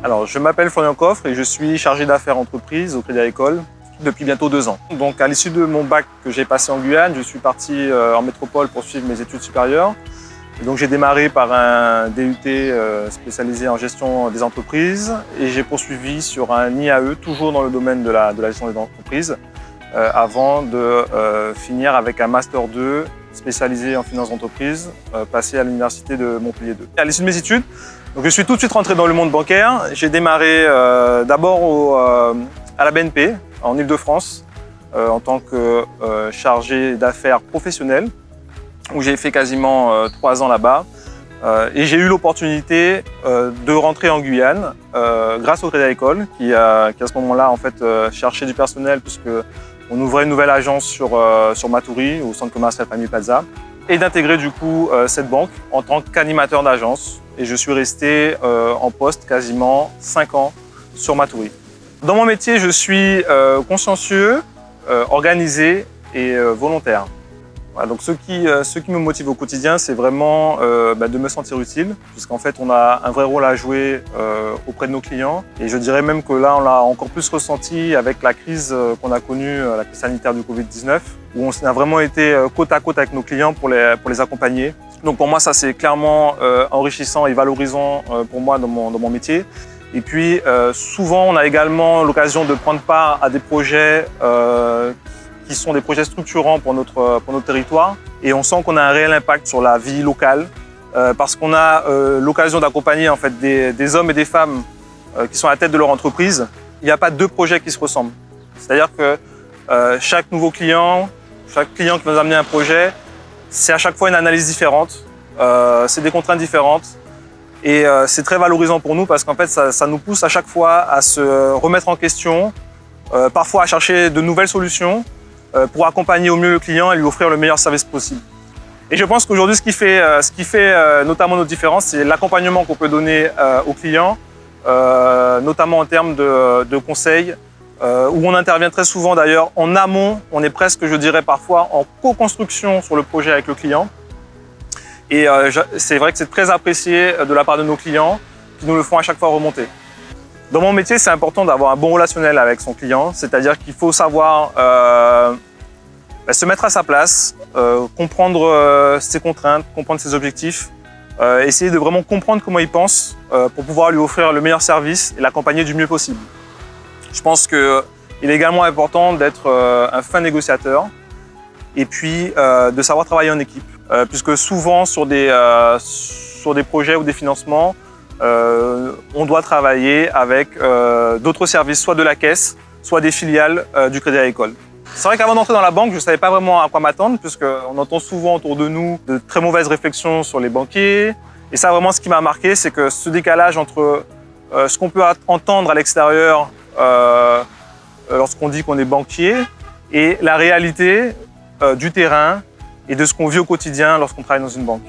Alors, je m'appelle Florian Coffre et je suis chargé d'affaires entreprise au Crédit Agricole depuis bientôt 2 ans. Donc, à l'issue de mon bac que j'ai passé en Guyane, je suis parti en métropole pour suivre mes études supérieures. Et donc, j'ai démarré par un DUT spécialisé en gestion des entreprises et j'ai poursuivi sur un IAE, toujours dans le domaine de la gestion des entreprises, avant de finir avec un Master 2 spécialisé en finance d'entreprise, passé à l'Université de Montpellier 2. À l'issue de mes études, donc je suis tout de suite rentré dans le monde bancaire. J'ai démarré d'abord à la BNP, en Île-de-France, en tant que chargé d'affaires professionnel, où j'ai fait quasiment 3 ans là-bas. Et j'ai eu l'opportunité de rentrer en Guyane grâce au Crédit Agricole, qui à ce moment-là en fait, cherchait du personnel, puisqu'on ouvrait une nouvelle agence sur Matoury, au centre commercial Palmier Plaza, et d'intégrer du coup cette banque en tant qu'animateur d'agence. Et je suis resté en poste quasiment 5 ans sur Matoury. Dans mon métier, je suis consciencieux, organisé et volontaire. Voilà, donc ce qui me motive au quotidien, c'est vraiment de me sentir utile, puisqu'en fait, on a un vrai rôle à jouer auprès de nos clients. Et je dirais même que là, on l'a encore plus ressenti avec la crise qu'on a connue, la crise sanitaire du Covid-19, où on a vraiment été côte à côte avec nos clients pour les accompagner. Donc pour moi, ça c'est clairement enrichissant et valorisant pour moi dans mon métier. Et puis souvent, on a également l'occasion de prendre part à des projets qui sont des projets structurants pour notre territoire. Et on sent qu'on a un réel impact sur la vie locale parce qu'on a l'occasion d'accompagner en fait, des hommes et des femmes qui sont à la tête de leur entreprise. Il n'y a pas 2 projets qui se ressemblent. C'est-à-dire que chaque nouveau client, chaque client qui va nous amener un projet, c'est à chaque fois une analyse différente, c'est des contraintes différentes. Et c'est très valorisant pour nous parce qu'en fait, ça nous pousse à chaque fois à se remettre en question, parfois à chercher de nouvelles solutions pour accompagner au mieux le client et lui offrir le meilleur service possible. Et je pense qu'aujourd'hui, ce qui fait notamment notre différence, c'est l'accompagnement qu'on peut donner aux clients, notamment en termes de conseils, où on intervient très souvent d'ailleurs en amont. On est presque, je dirais parfois, en co-construction sur le projet avec le client. Et c'est vrai que c'est très apprécié de la part de nos clients qui nous le font à chaque fois remonter. Dans mon métier, c'est important d'avoir un bon relationnel avec son client, c'est-à-dire qu'il faut savoir se mettre à sa place, comprendre ses contraintes, comprendre ses objectifs, essayer de vraiment comprendre comment il pense pour pouvoir lui offrir le meilleur service et l'accompagner du mieux possible. Je pense qu'il est également important d'être un fin négociateur et puis de savoir travailler en équipe, puisque souvent sur des projets ou des financements, on doit travailler avec d'autres services, soit de la caisse, soit des filiales du Crédit Agricole. C'est vrai qu'avant d'entrer dans la banque, je ne savais pas vraiment à quoi m'attendre, puisqu'on entend souvent autour de nous de très mauvaises réflexions sur les banquiers. Et ça, vraiment, ce qui m'a marqué, c'est que ce décalage entre ce qu'on peut entendre à l'extérieur lorsqu'on dit qu'on est banquier et la réalité du terrain et de ce qu'on vit au quotidien lorsqu'on travaille dans une banque.